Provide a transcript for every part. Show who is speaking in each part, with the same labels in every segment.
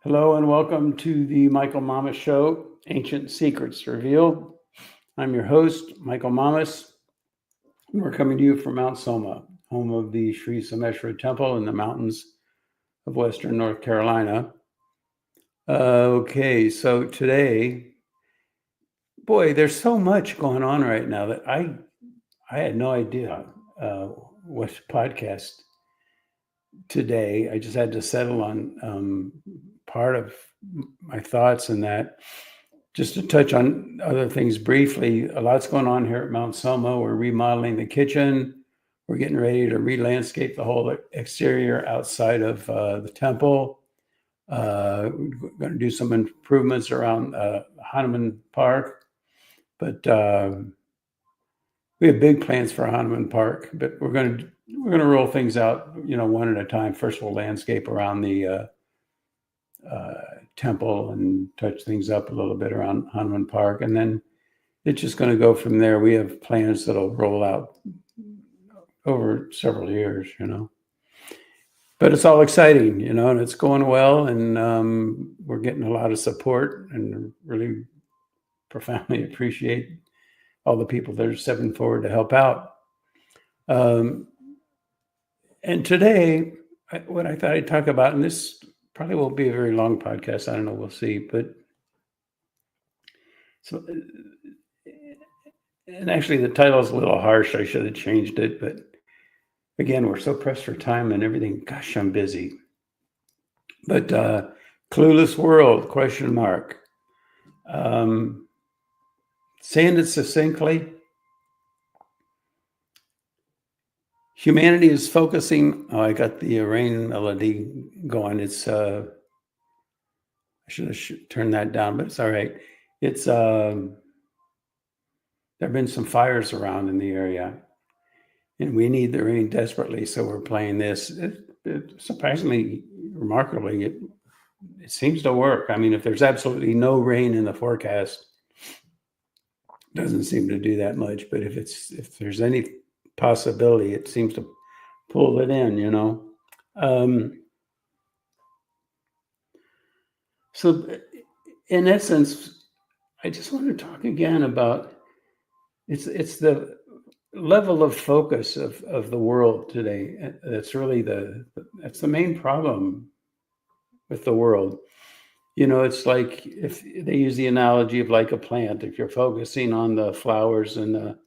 Speaker 1: Hello and welcome to the Michael Mamas Show, Ancient Secrets Revealed. I'm your host, Michael Mamas. We're coming to you from Mount Soma, home of the Sri Someshwara Temple in the mountains of Western North Carolina. So today, boy, there's so much going on right now that I had no idea what podcast today. I just had to settle on part of my thoughts in that. Just to touch on other things briefly, a lot's going on here at Mount Soma. We're remodeling the kitchen. We're getting ready to re-landscape the whole exterior outside of the temple. We're going to do some improvements around Hanuman Park. But we have big plans for Hanuman Park. But we're going to roll things out, one at a time. First, we'll landscape around the temple and touch things up a little bit around Hanuman Park, and then it's just going to go from there. We have plans that'll roll out over several years, but it's all exciting, and it's going well, and we're getting a lot of support, and really profoundly appreciate all the people that are stepping forward to help out. And today, what I thought I'd talk about, and this probably won't be a very long podcast. I don't know. We'll see. But so, and actually, the title is a little harsh. I should have changed it. But again, we're so pressed for time and everything. Gosh, I'm busy. But Clueless World, ? Saying it succinctly, humanity is focusing. Oh, I got the rain melody going. It's I should have turned that down, but it's all right. It's there have been some fires around in the area, and we need the rain desperately. So we're playing this. Surprisingly, remarkably, it seems to work. I mean, if there's absolutely no rain in the forecast, it doesn't seem to do that much. But if there's any possibility, it seems to pull it in. So in essence, I just want to talk again about it's the level of focus of the world today. That's really that's the main problem with the world. It's like, if they use the analogy of like a plant, if you're focusing on the flowers and the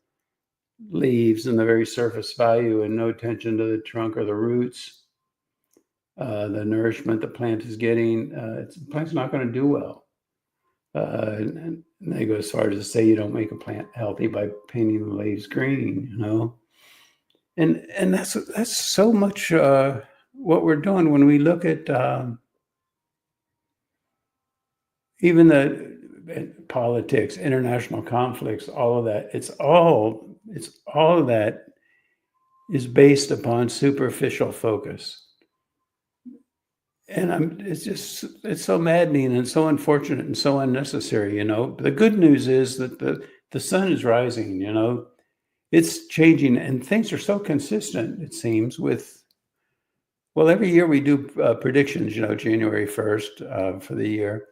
Speaker 1: leaves and the very surface value and no attention to the trunk or the roots, the nourishment the plant is getting, the plant's not going to do well. And they go as far as to say you don't make a plant healthy by painting the leaves green, and that's so much what we're doing when we look at even the politics, international conflicts, all of that. It's all of that is based upon superficial focus. And it's so maddening and so unfortunate and so unnecessary, The good news is that the sun is rising, It's changing, and things are so consistent, it seems, every year we do predictions, January 1st for the year.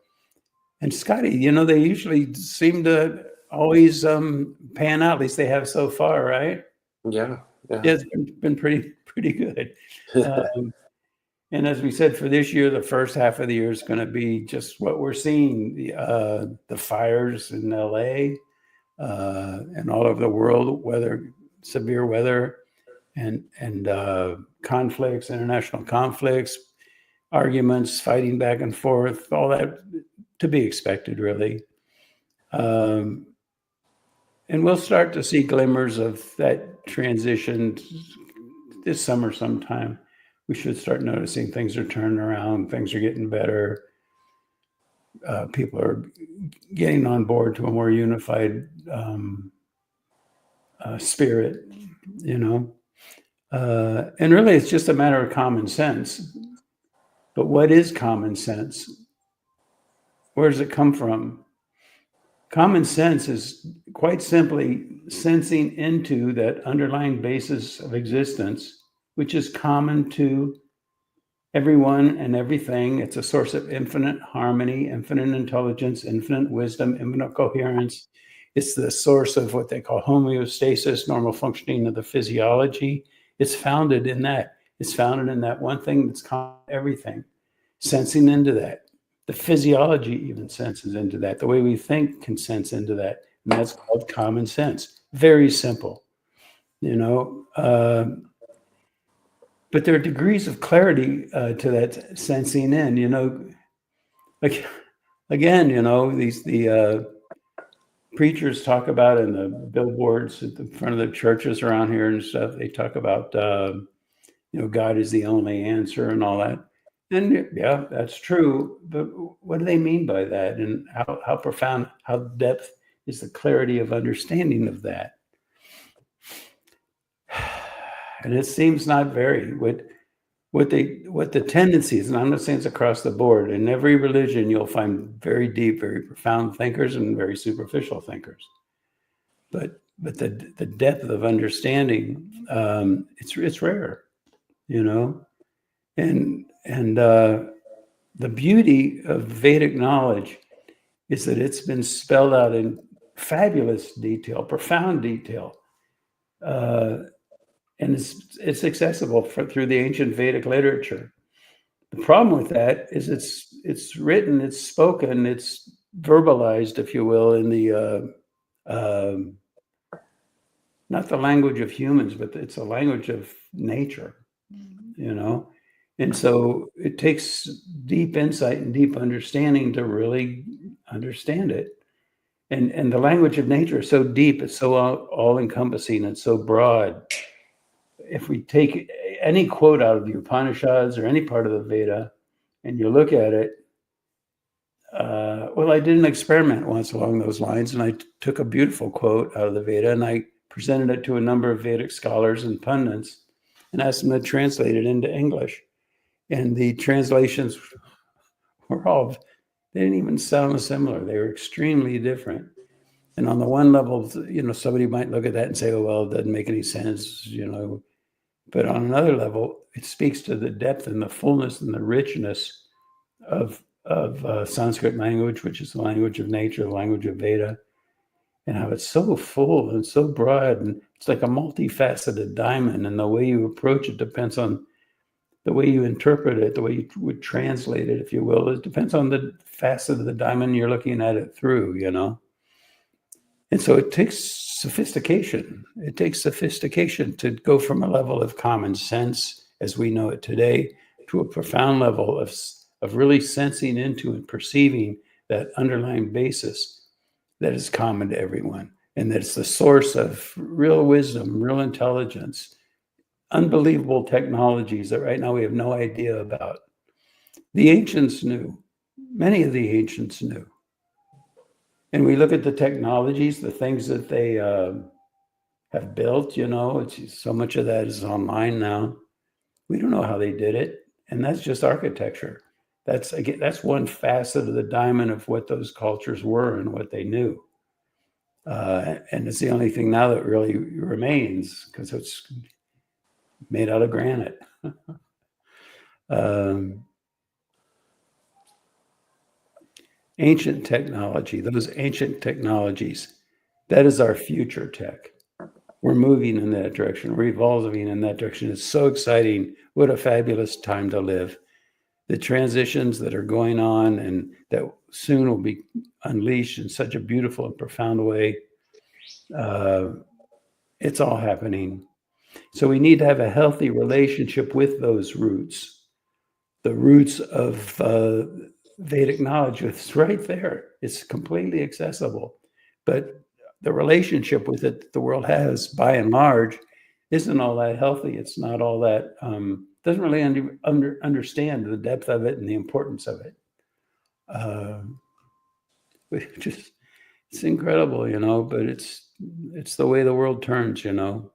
Speaker 1: And Scotty, they usually seem to always pan out, at least they have so far, right?
Speaker 2: Yeah.
Speaker 1: It's been pretty good. And as we said, for this year, the first half of the year is going to be just what we're seeing: the fires in LA and all over the world, severe weather, and conflicts, international conflicts, arguments, fighting back and forth, all that to be expected, really. And we'll start to see glimmers of that transition this summer sometime. We should start noticing things are turning around, things are getting better. People are getting on board to a more unified spirit, and really it's just a matter of common sense. But what is common sense? Where does it come from? Common sense is quite simply sensing into that underlying basis of existence, which is common to everyone and everything. It's a source of infinite harmony, infinite intelligence, infinite wisdom, infinite coherence. It's the source of what they call homeostasis, normal functioning of the physiology. It's founded in that. It's founded in that one thing that's common to everything, sensing into that. The physiology even senses into that. The way we think can sense into that. And that's called common sense. Very simple, you know. But there are degrees of clarity to that sensing in, you know. Like, again, you know, the preachers talk about in the billboards at the front of the churches around here and stuff. They talk about you know, God is the only answer and all that. And yeah, that's true. But what do they mean by that? And how profound, how depth is the clarity of understanding of that? And it seems not very. What the tendency is, and I'm not saying it's across the board. In every religion, you'll find very deep, very profound thinkers and very superficial thinkers. But the depth of understanding, it's rare, you know. And the beauty of Vedic knowledge is that it's been spelled out in fabulous detail, profound detail, and it's accessible through the ancient Vedic literature. The problem with that is it's written, it's spoken, it's verbalized, if you will, in the not the language of humans, but it's a language of nature, you know. And so it takes deep insight and deep understanding to really understand it. And the language of nature is so deep, it's so all encompassing, it's so broad. If we take any quote out of the Upanishads or any part of the Veda and you look at it, well, I did an experiment once along those lines, and I took a beautiful quote out of the Veda and I presented it to a number of Vedic scholars and pundits and asked them to translate it into English. And the translations were all, they didn't even sound similar. They were extremely different. And on the one level, you know, somebody might look at that and say, oh, well, it doesn't make any sense, you know. But on another level, it speaks to the depth and the fullness and the richness of Sanskrit language, which is the language of nature, the language of Veda, and how it's so full and so broad. And it's like a multifaceted diamond. And the way you approach it depends on the way you interpret it, the way you would translate it, if you will. It depends on the facet of the diamond you're looking at it through, you know. And so it takes sophistication. It takes sophistication to go from a level of common sense as we know it today to a profound level of really sensing into and perceiving that underlying basis that is common to everyone, and that it's the source of real wisdom, real intelligence, unbelievable technologies that right now we have no idea about. The ancients knew. Many of the ancients knew. And we look at the technologies, the things that they have built, you know, it's so much of that is online now. We don't know how they did it. And that's just architecture. That's one facet of the diamond of what those cultures were and what they knew. And it's the only thing now that really remains because it's made out of granite. Ancient technology, those ancient technologies, that is our future tech. We're moving in that direction. We're evolving in that direction. It's so exciting. What a fabulous time to live. The transitions that are going on and that soon will be unleashed in such a beautiful and profound way. It's all happening. So we need to have a healthy relationship with those roots. The roots of Vedic knowledge, it's right there. It's completely accessible. But the relationship with it that the world has, by and large, isn't all that healthy. It's not all that, doesn't really understand the depth of it and the importance of it. It's incredible, you know, but it's the way the world turns, you know.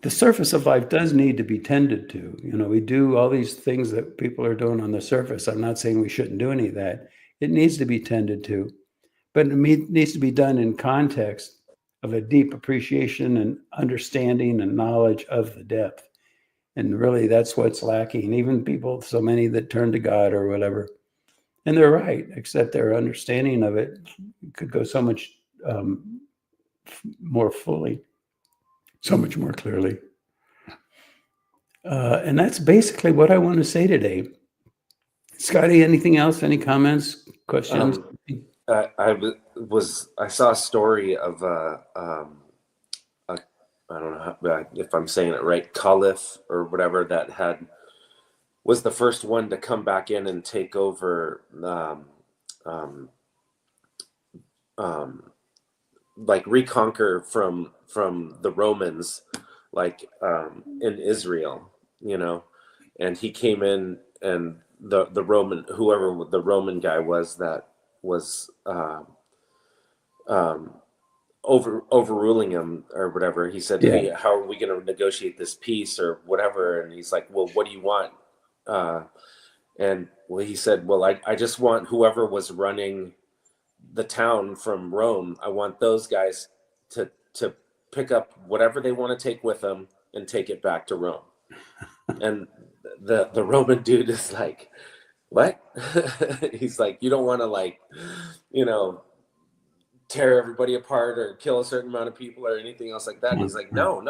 Speaker 1: The surface of life does need to be tended to. You know, we do all these things that people are doing on the surface. I'm not saying we shouldn't do any of that. It needs to be tended to, but it needs to be done in context of a deep appreciation and understanding and knowledge of the depth. And really, that's what's lacking. Even people, so many that turn to God or whatever, and they're right, except their understanding of it could go so much more fully, so much more clearly. And that's basically what I want to say today. Scotty, anything else? Any comments, questions?
Speaker 2: I saw a story of I don't know if I'm saying it right, Caliph or whatever, that was the first one to come back in and take over, like reconquer from the Romans, like in Israel, and he came in, and the Roman, whoever the Roman guy was that was overruling him or whatever, he said, hey, how are we going to negotiate this peace or whatever? And he's like, well, what do you want? And well, he said, well, I just want whoever was running the town from Rome, I want those guys to pick up whatever they want to take with them and take it back to Rome. And the Roman dude is like, what? He's like, you don't want to, like, tear everybody apart or kill a certain amount of people or anything else like that. And he's like, no,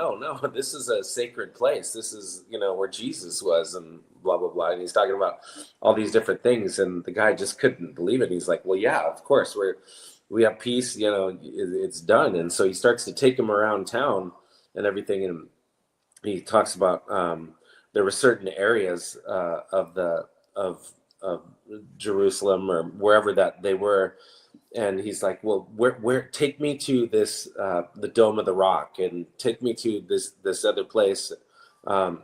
Speaker 2: this is a sacred place. This is, where Jesus was, and blah, blah, blah. And he's talking about all these different things. And the guy just couldn't believe it. He's like, well, yeah, of course we have peace, it's done. And so he starts to take him around town and everything. And he talks about, there were certain areas of Jerusalem or wherever that they were. And he's like, well, where take me to this, the Dome of the Rock, and take me to this other place. And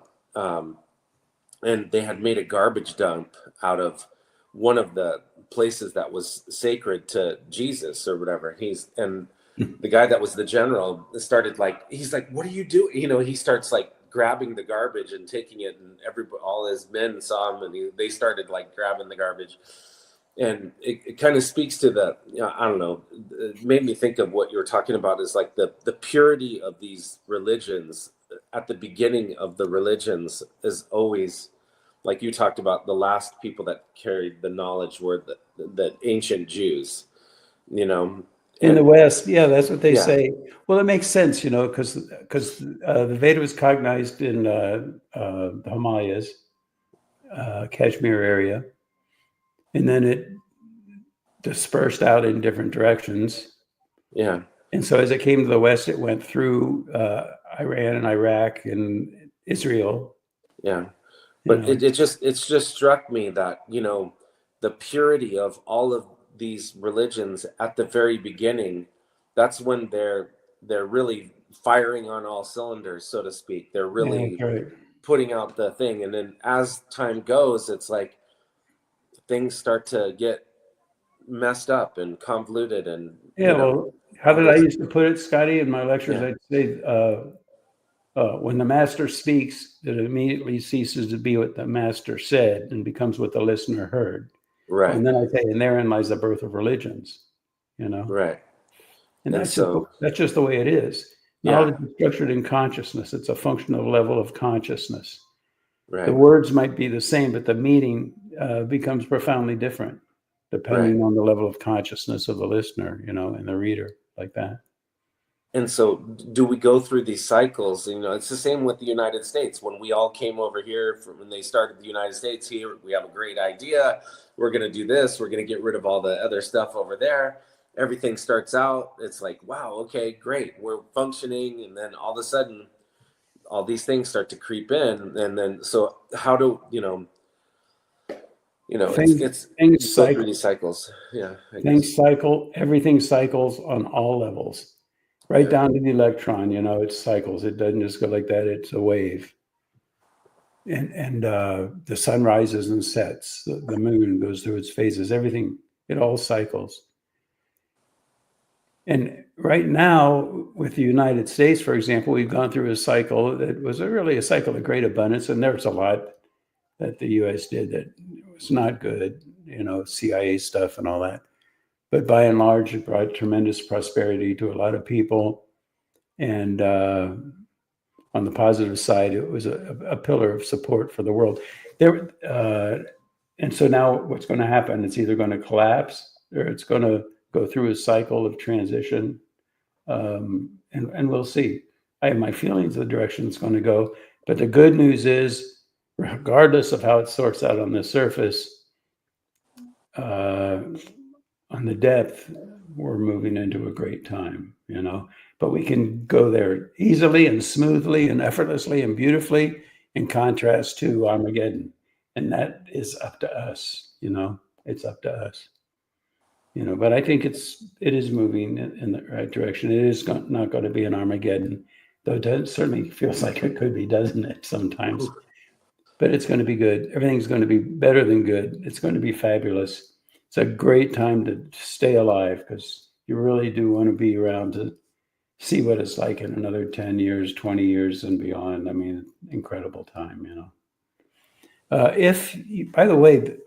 Speaker 2: they had made a garbage dump out of one of the places that was sacred to Jesus or whatever. And the guy that was the general started, like, he's like, what are you doing? He starts like grabbing the garbage and taking it, and all his men saw him, and they started like grabbing the garbage. And it kind of speaks to the, I don't know, it made me think of what you were talking about, is like the purity of these religions. At the beginning of the religions is always, like you talked about, the last people that carried the knowledge were the ancient Jews, in
Speaker 1: the West. Yeah, that's what they say. Well, it makes sense, because the Veda was cognized in the Himalayas, Kashmir area. And then it dispersed out in different directions.
Speaker 2: Yeah.
Speaker 1: And so as it came to the West, it went through Iran and Iraq and Israel.
Speaker 2: Yeah. But it's just struck me that, the purity of all of these religions at the very beginning, that's when they're really firing on all cylinders, so to speak. They're really putting out the thing. And then as time goes, it's like, things start to get messed up and convoluted, and
Speaker 1: well, how did I used to put it, Scotty, in my lectures? I'd say when the master speaks, it immediately ceases to be what the master said and becomes what the listener heard.
Speaker 2: Right.
Speaker 1: And then I say, and therein lies the birth of religions.
Speaker 2: Right.
Speaker 1: And that's just the way it is. Knowledge is structured in consciousness. It's a functional level of consciousness. Right. The words might be the same, but the meaning becomes profoundly different depending on the level of consciousness of the listener, and the reader, like that.
Speaker 2: And so do we go through these cycles? It's the same with the United States. When we all came over here, when they started the United States here, we have a great idea. We're going to do this. We're going to get rid of all the other stuff over there. Everything starts out. It's like, wow, okay, great. We're functioning. And then all of a sudden, all these things start to creep in. And then, so how do, things cycle through these cycles. Yeah.
Speaker 1: Things cycle, everything cycles on all levels, right down to the electron, it cycles. It doesn't just go like that. It's a wave. And the sun rises and sets, the moon goes through its phases, everything, it all cycles. And right now, with the United States, for example, we've gone through a cycle that was really a cycle of great abundance. And there's a lot that the U.S. did that was not good, CIA stuff and all that. But by and large, it brought tremendous prosperity to a lot of people. And on the positive side, it was a pillar of support for the world. There, and so now what's going to happen? It's either going to collapse or it's going to go through a cycle of transition, and we'll see. I have my feelings of the direction it's going to go, but the good news is, regardless of how it sorts out on the surface, on the depth, we're moving into a great time, but we can go there easily and smoothly and effortlessly and beautifully, in contrast to Armageddon. And that is up to us, it's up to us, but I think it is moving in the right direction. It is not going to be an Armageddon, though it certainly feels like it could be, doesn't it, sometimes? But it's going to be good. Everything's going to be better than good. It's going to be fabulous. It's a great time to stay alive, because you really do want to be around to see what it's like in another 10 years, 20 years and beyond. I mean, incredible time, By the way,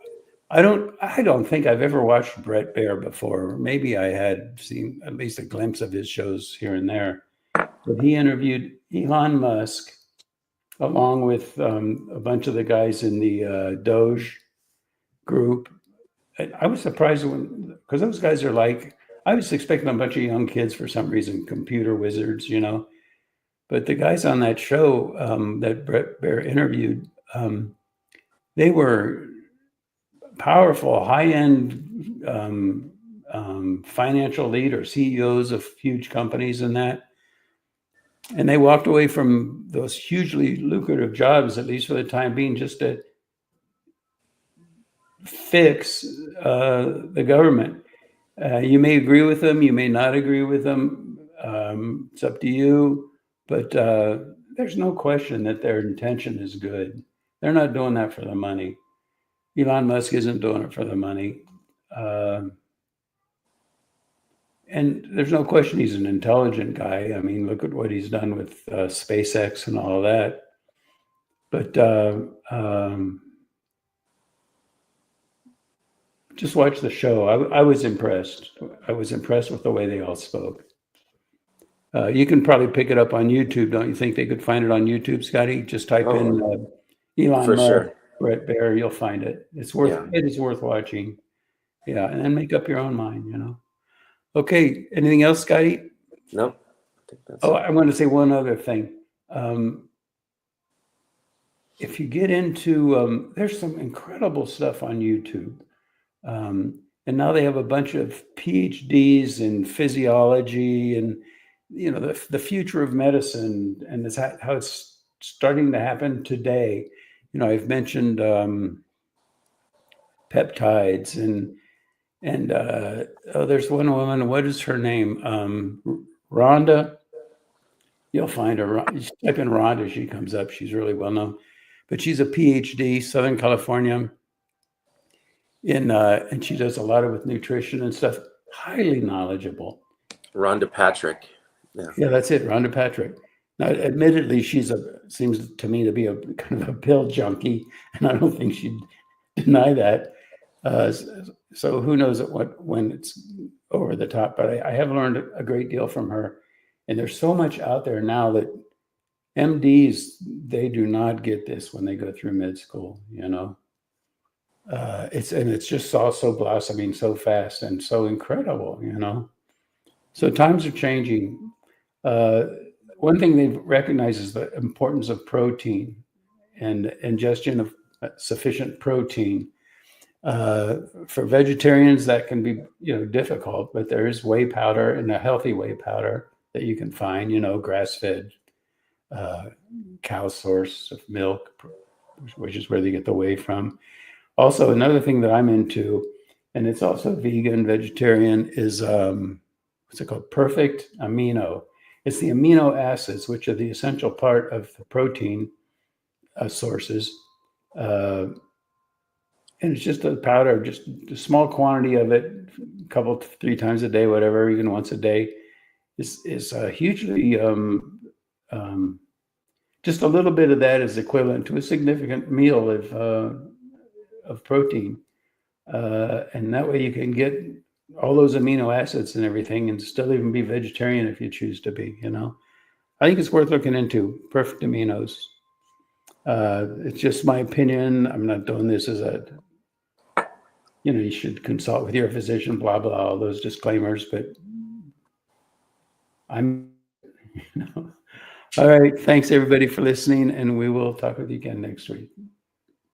Speaker 1: I don't think I've ever watched Bret Baier before. Maybe I had seen at least a glimpse of his shows here and there. But he interviewed Elon Musk along with a bunch of the guys in the Doge group. I was surprised because those guys are I was expecting a bunch of young kids for some reason, computer wizards, But the guys on that show that Bret Baier interviewed, they were powerful, high-end financial leaders, CEOs of huge companies and that. And they walked away from those hugely lucrative jobs, at least for the time being, just to fix the government. You may agree with them, you may not agree with them. It's up to you. But there's no question that their intention is good. They're not doing that for the money. Elon Musk isn't doing it for the money. And there's no question he's an intelligent guy. I mean, look at what he's done with SpaceX and all of that. But just watch the show. I was impressed. I was impressed with the way they all spoke. You can probably pick it up on YouTube. Don't you think they could find it on YouTube, Scotty? Just type in Elon
Speaker 2: for
Speaker 1: Musk,
Speaker 2: sure.
Speaker 1: Bret Baier, you'll find it. It is worth watching. Yeah, and then make up your own mind, Okay, anything else, Scotty?
Speaker 2: No. I think that's
Speaker 1: I want to say one other thing. If you get into, there's some incredible stuff on YouTube. And now they have a bunch of PhDs in physiology and, the future of medicine, and it's how it's starting to happen today. I've mentioned peptides and there's one woman, what is her name? Rhonda. You'll find her. You type in Rhonda, she comes up. She's really well known. But she's a PhD, Southern California. And she does a lot with nutrition and stuff. Highly knowledgeable.
Speaker 2: Rhonda Patrick.
Speaker 1: Yeah, that's it, Rhonda Patrick. Now, admittedly, seems to me to be a kind of a pill junkie, and I don't think she'd deny that. So who knows when it's over the top? But I have learned a great deal from her, and there's so much out there now that MDs, they do not get this when they go through med school. It's just all so blossoming so fast and so incredible. So times are changing. One thing they've recognized is the importance of protein and ingestion of sufficient protein. For vegetarians, that can be difficult, but there is whey powder, and a healthy whey powder that you can find, grass-fed cow source of milk, which is where they get the whey from. Also, another thing that I'm into, and it's also vegan, vegetarian, is what's it called? Perfect Amino. It's the amino acids, which are the essential part of the protein sources. And it's just a powder, just a small quantity of it, a couple, 3 times a day, whatever, even once a day, is hugely, just a little bit of that is equivalent to a significant meal of protein. And that way you can get all those amino acids and everything and still even be vegetarian if you choose to be, I think it's worth looking into. Perfect aminos. It's just my opinion. I'm not doing this as a, you should consult with your physician, blah, blah, all those disclaimers, but I'm, All right. Thanks everybody for listening, and we will talk with you again next week.